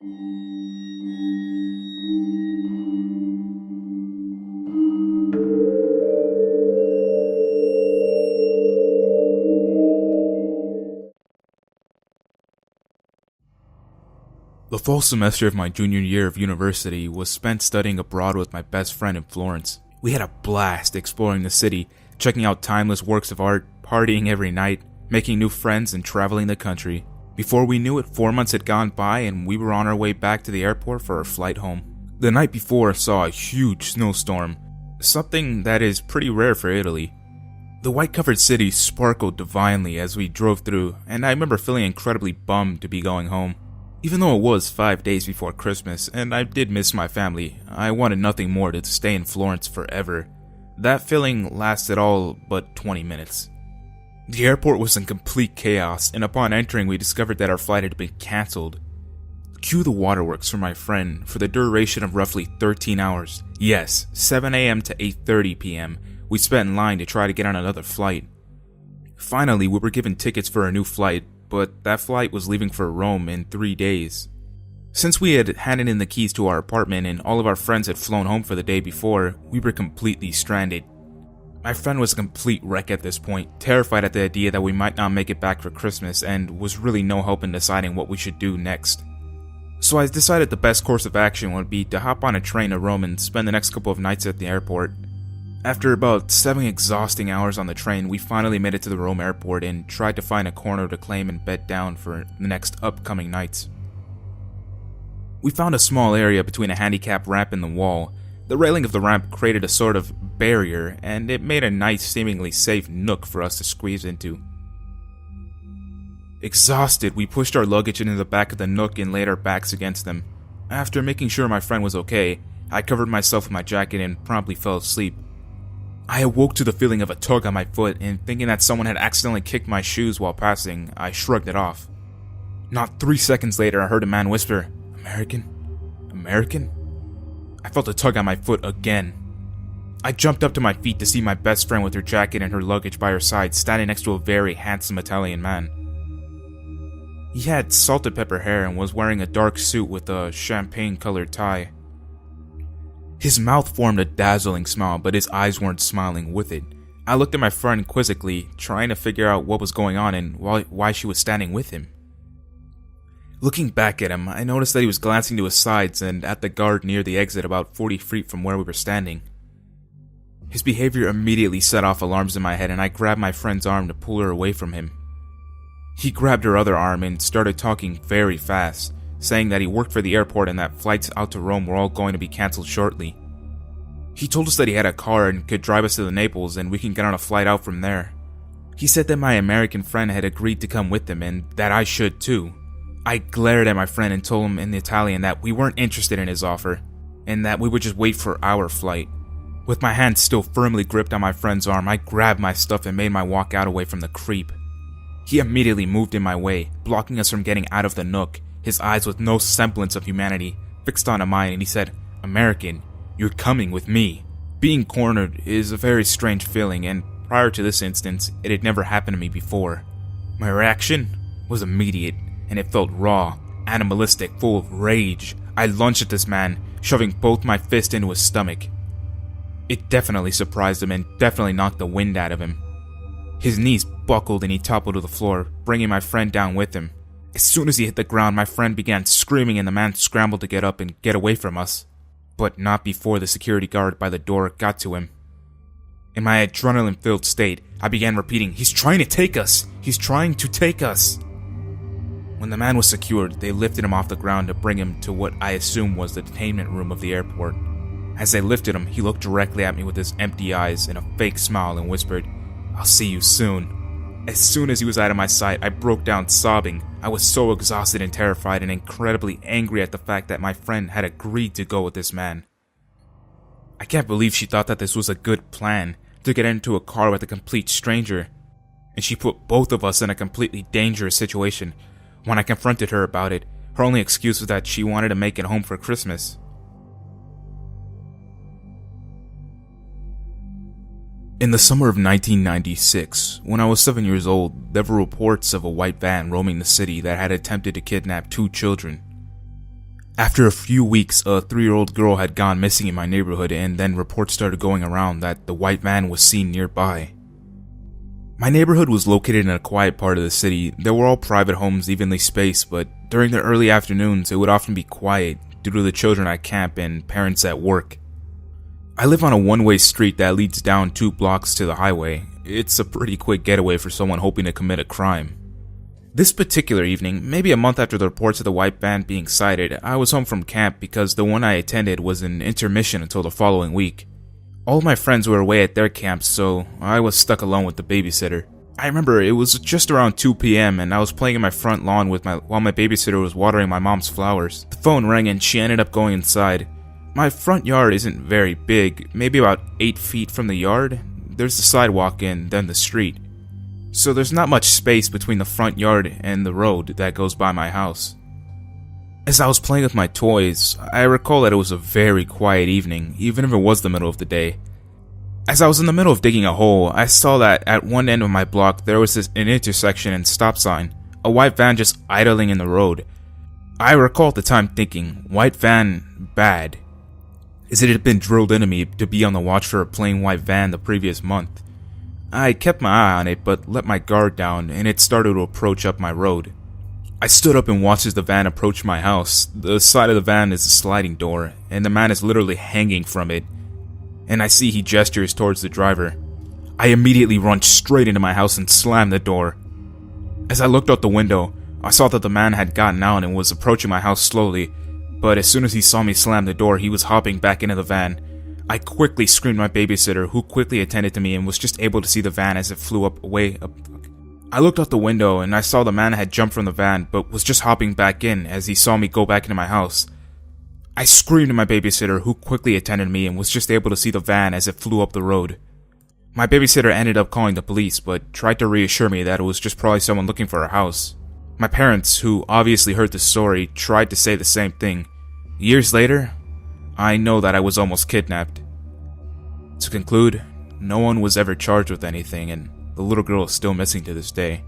The fall semester of my junior year of university was spent studying abroad with my best friend in Florence. We had a blast exploring the city, checking out timeless works of art, partying every night, making new friends, and traveling the country. Before we knew it, 4 months had gone by and we were on our way back to the airport for our flight home. The night before saw a huge snowstorm, something that is pretty rare for Italy. The white-covered city sparkled divinely as we drove through, and I remember feeling incredibly bummed to be going home. Even though it was 5 days before Christmas, and I did miss my family, I wanted nothing more than to stay in Florence forever. That feeling lasted all but 20 minutes. The airport was in complete chaos, and upon entering we discovered that our flight had been cancelled. Cue the waterworks for my friend for the duration of roughly 13 hours. Yes, 7 a.m. to 8:30 p.m. we spent in line to try to get on another flight. Finally, we were given tickets for a new flight, but that flight was leaving for Rome in 3 days. Since we had handed in the keys to our apartment and all of our friends had flown home for the day before, we were completely stranded. My friend was a complete wreck at this point, terrified at the idea that we might not make it back for Christmas, and was really no help in deciding what we should do next. So I decided the best course of action would be to hop on a train to Rome and spend the next couple of nights at the airport. After about 7 exhausting hours on the train, we finally made it to the Rome airport and tried to find a corner to claim and bed down for the next upcoming nights. We found a small area between a handicap ramp and the wall. The railing of the ramp created a sort of barrier, and it made a nice, seemingly safe nook for us to squeeze into. Exhausted, we pushed our luggage into the back of the nook and laid our backs against them. After making sure my friend was okay, I covered myself with my jacket and promptly fell asleep. I awoke to the feeling of a tug on my foot, and thinking that someone had accidentally kicked my shoes while passing, I shrugged it off. Not 3 seconds later, I heard a man whisper, "American? American?" I felt a tug on my foot again. I jumped up to my feet to see my best friend with her jacket and her luggage by her side, standing next to a very handsome Italian man. He had salt and pepper hair and was wearing a dark suit with a champagne-colored tie. His mouth formed a dazzling smile, but his eyes weren't smiling with it. I looked at my friend quizzically, trying to figure out what was going on and why she was standing with him. Looking back at him, I noticed that he was glancing to his sides and at the guard near the exit about 40 feet from where we were standing. His behavior immediately set off alarms in my head, and I grabbed my friend's arm to pull her away from him. He grabbed her other arm and started talking very fast, saying that he worked for the airport and that flights out to Rome were all going to be cancelled shortly. He told us that he had a car and could drive us to the Naples and we can get on a flight out from there. He said that my American friend had agreed to come with him and that I should too. I glared at my friend and told him in Italian that we weren't interested in his offer and that we would just wait for our flight. With my hand still firmly gripped on my friend's arm, I grabbed my stuff and made my walk out away from the creep. He immediately moved in my way, blocking us from getting out of the nook, his eyes with no semblance of humanity fixed onto mine, and he said, "American, you're coming with me." Being cornered is a very strange feeling, and prior to this instance, it had never happened to me before. My reaction was immediate, and it felt raw, animalistic, full of rage. I lunged at this man, shoving both my fists into his stomach. It definitely surprised him and definitely knocked the wind out of him. His knees buckled and he toppled to the floor, bringing my friend down with him. As soon as he hit the ground, my friend began screaming and the man scrambled to get up and get away from us. But not before the security guard by the door got to him. In my adrenaline-filled state, I began repeating, "He's trying to take us! He's trying to take us!" When the man was secured, they lifted him off the ground to bring him to what I assumed was the detainment room of the airport. As they lifted him, he looked directly at me with his empty eyes and a fake smile and whispered, "I'll see you soon." As soon as he was out of my sight, I broke down sobbing. I was so exhausted and terrified and incredibly angry at the fact that my friend had agreed to go with this man. I can't believe she thought that this was a good plan, to get into a car with a complete stranger. And she put both of us in a completely dangerous situation. When I confronted her about it, her only excuse was that she wanted to make it home for Christmas. In the summer of 1996, when I was 7 years old, there were reports of a white van roaming the city that had attempted to kidnap 2 children. After a few weeks, a 3-year-old girl had gone missing in my neighborhood, and then reports started going around that the white van was seen nearby. My neighborhood was located in a quiet part of the city. There were all private homes evenly spaced, but during the early afternoons it would often be quiet due to the children at camp and parents at work. I live on a one-way street that leads down 2 blocks to the highway. It's a pretty quick getaway for someone hoping to commit a crime. This particular evening, maybe a month after the reports of the white van being sighted, I was home from camp because the one I attended was an intermission until the following week. All of my friends were away at their camps, so I was stuck alone with the babysitter. I remember it was just around 2 p.m. and I was playing in my front lawn while my babysitter was watering my mom's flowers. The phone rang and she ended up going inside. My front yard isn't very big, maybe about 8 feet from the yard. There's the sidewalk and then the street. So there's not much space between the front yard and the road that goes by my house. As I was playing with my toys, I recall that it was a very quiet evening, even if it was the middle of the day. As I was in the middle of digging a hole, I saw that at one end of my block there was an intersection and stop sign, a white van just idling in the road. I recall at the time thinking, white van, bad. As it had been drilled into me to be on the watch for a plain white van the previous month. I kept my eye on it, but let my guard down, and it started to approach up my road. I stood up and watched as the van approached my house. The side of the van is a sliding door, and the man is literally hanging from it, and I see he gestures towards the driver. I immediately run straight into my house and slam the door. As I looked out the window, I saw that the man had gotten out and was approaching my house slowly, but as soon as he saw me slam the door, he was hopping back into the van. I quickly screamed my babysitter, who quickly attended to me and was just able to see the van as it flew away. I looked out the window and I saw the man had jumped from the van, but was just hopping back in as he saw me go back into my house. I screamed at my babysitter, who quickly attended to me and was just able to see the van as it flew up the road. My babysitter ended up calling the police, but tried to reassure me that it was just probably someone looking for a house. My parents, who obviously heard the story, tried to say the same thing. Years later, I know that I was almost kidnapped. To conclude, no one was ever charged with anything, and the little girl is still missing to this day.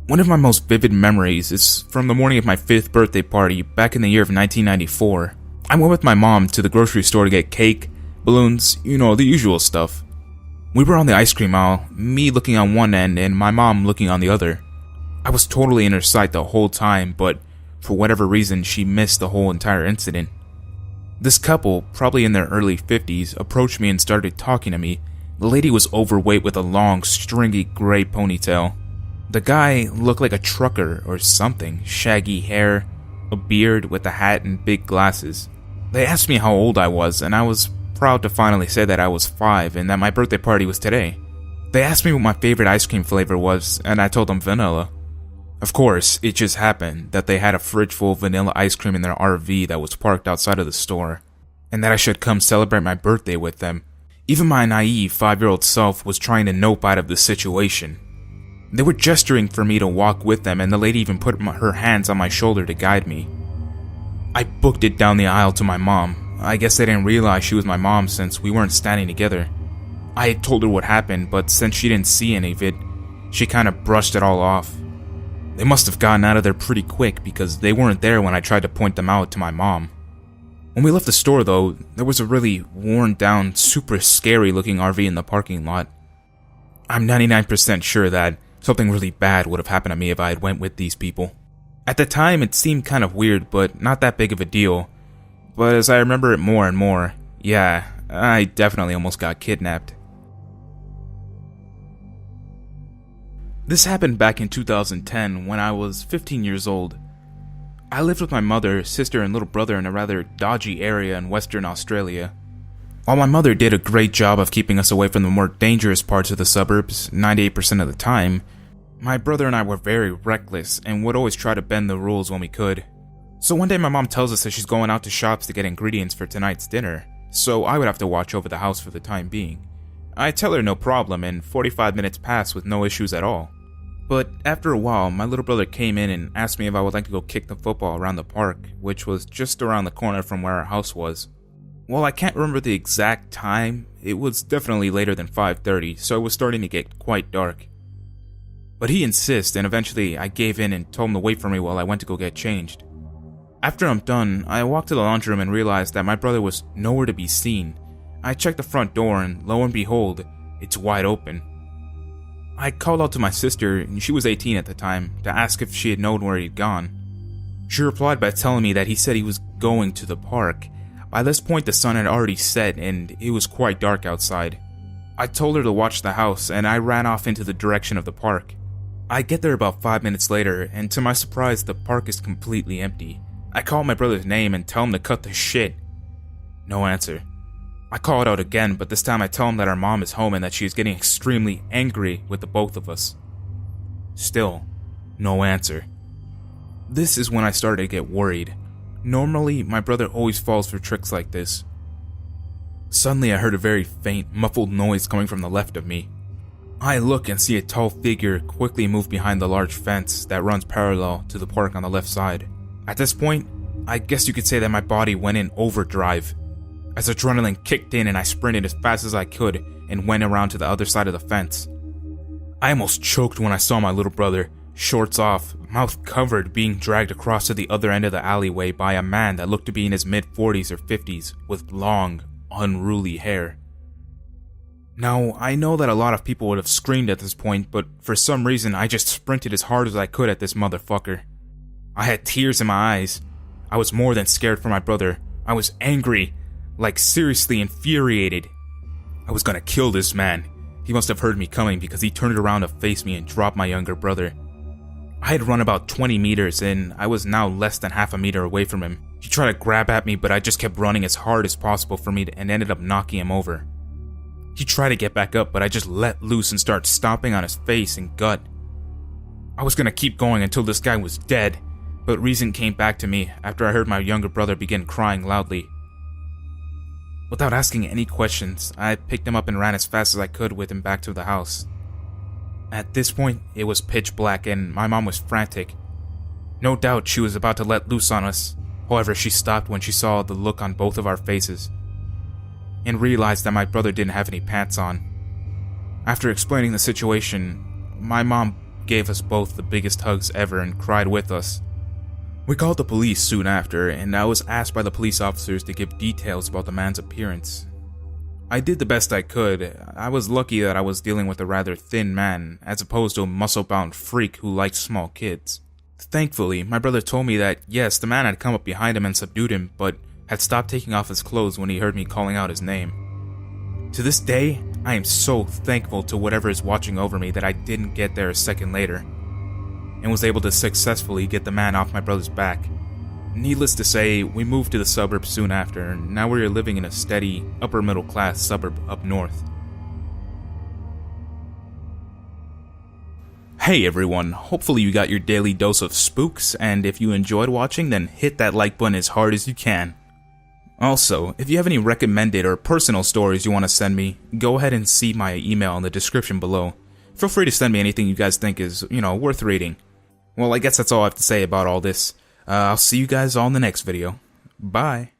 One of my most vivid memories is from the morning of my 5th birthday party back in the year of 1994. I went with my mom to the grocery store to get cake, balloons, the usual stuff. We were on the ice cream aisle, me looking on one end and my mom looking on the other. I was totally in her sight the whole time, but for whatever reason, she missed the whole entire incident. This couple, probably in their early 50s, approached me and started talking to me. The lady was overweight with a long, stringy gray ponytail. The guy looked like a trucker or something, shaggy hair, a beard with a hat and big glasses. They asked me how old I was, and I was proud to finally say that I was 5 and that my birthday party was today. They asked me what my favorite ice cream flavor was, and I told them vanilla. Of course, it just happened that they had a fridge full of vanilla ice cream in their RV that was parked outside of the store, and that I should come celebrate my birthday with them. Even my naive 5-year-old self was trying to nope out of the situation. They were gesturing for me to walk with them, and the lady even put her hands on my shoulder to guide me. I booked it down the aisle to my mom. I guess they didn't realize she was my mom since we weren't standing together. I had told her what happened, but since she didn't see any of it, she kind of brushed it all off. They must have gotten out of there pretty quick because they weren't there when I tried to point them out to my mom. When we left the store though, there was a really worn down, super scary looking RV in the parking lot. I'm 99% sure that something really bad would have happened to me if I had went with these people. At the time it seemed kind of weird, but not that big of a deal. But as I remember it more and more, yeah, I definitely almost got kidnapped. This happened back in 2010 when I was 15 years old. I lived with my mother, sister, and little brother in a rather dodgy area in Western Australia. While my mother did a great job of keeping us away from the more dangerous parts of the suburbs 98% of the time, my brother and I were very reckless and would always try to bend the rules when we could. So one day my mom tells us that she's going out to shops to get ingredients for tonight's dinner, so I would have to watch over the house for the time being. I tell her no problem, and 45 minutes pass with no issues at all. But after a while, my little brother came in and asked me if I would like to go kick the football around the park, which was just around the corner from where our house was. While I can't remember the exact time, it was definitely later than 5:30, so it was starting to get quite dark. But he insists, and eventually I gave in and told him to wait for me while I went to go get changed. After I'm done, I walked to the laundry room and realized that my brother was nowhere to be seen. I checked the front door and lo and behold, it's wide open. I called out to my sister, and she was 18 at the time, to ask if she had known where he'd gone. She replied by telling me that he said he was going to the park. By this point the sun had already set and it was quite dark outside. I told her to watch the house and I ran off into the direction of the park. I get there about 5 minutes later and to my surprise the park is completely empty. I call my brother's name and tell him to cut the shit. No answer. I call it out again, but this time I tell him that our mom is home and that she is getting extremely angry with the both of us. Still, no answer. This is when I started to get worried. Normally, my brother always falls for tricks like this. Suddenly I heard a very faint, muffled noise coming from the left of me. I look and see a tall figure quickly move behind the large fence that runs parallel to the park on the left side. At this point, I guess you could say that my body went in overdrive, as adrenaline kicked in and I sprinted as fast as I could and went around to the other side of the fence. I almost choked when I saw my little brother, shorts off, mouth covered, being dragged across to the other end of the alleyway by a man that looked to be in his mid-40s or 50s with long, unruly hair. Now, I know that a lot of people would have screamed at this point, but for some reason I just sprinted as hard as I could at this motherfucker. I had tears in my eyes. I was more than scared for my brother. I was angry, like seriously infuriated. I was gonna kill this man. He must have heard me coming because he turned around to face me and dropped my younger brother. I had run about 20 meters and I was now less than half a meter away from him. He tried to grab at me, but I just kept running as hard as possible for me and ended up knocking him over. He tried to get back up, but I just let loose and started stomping on his face and gut. I was gonna keep going until this guy was dead, but reason came back to me after I heard my younger brother begin crying loudly. Without asking any questions, I picked him up and ran as fast as I could with him back to the house. At this point, it was pitch black and my mom was frantic. No doubt she was about to let loose on us. However, she stopped when she saw the look on both of our faces and realized that my brother didn't have any pants on. After explaining the situation, my mom gave us both the biggest hugs ever and cried with us. We called the police soon after, and I was asked by the police officers to give details about the man's appearance. I did the best I could. I was lucky that I was dealing with a rather thin man, as opposed to a muscle-bound freak who liked small kids. Thankfully, my brother told me that yes, the man had come up behind him and subdued him, but had stopped taking off his clothes when he heard me calling out his name. To this day, I am so thankful to whatever is watching over me that I didn't get there a second later, and was able to successfully get the man off my brother's back. Needless to say, we moved to the suburbs soon after, and now we are living in a steady, upper-middle-class suburb up north. Hey everyone, hopefully you got your daily dose of spooks, and if you enjoyed watching, then hit that like button as hard as you can. Also, if you have any recommended or personal stories you want to send me, go ahead and see my email in the description below. Feel free to send me anything you guys think is, worth reading. Well, I guess that's all I have to say about all this. I'll see you guys all in the next video. Bye.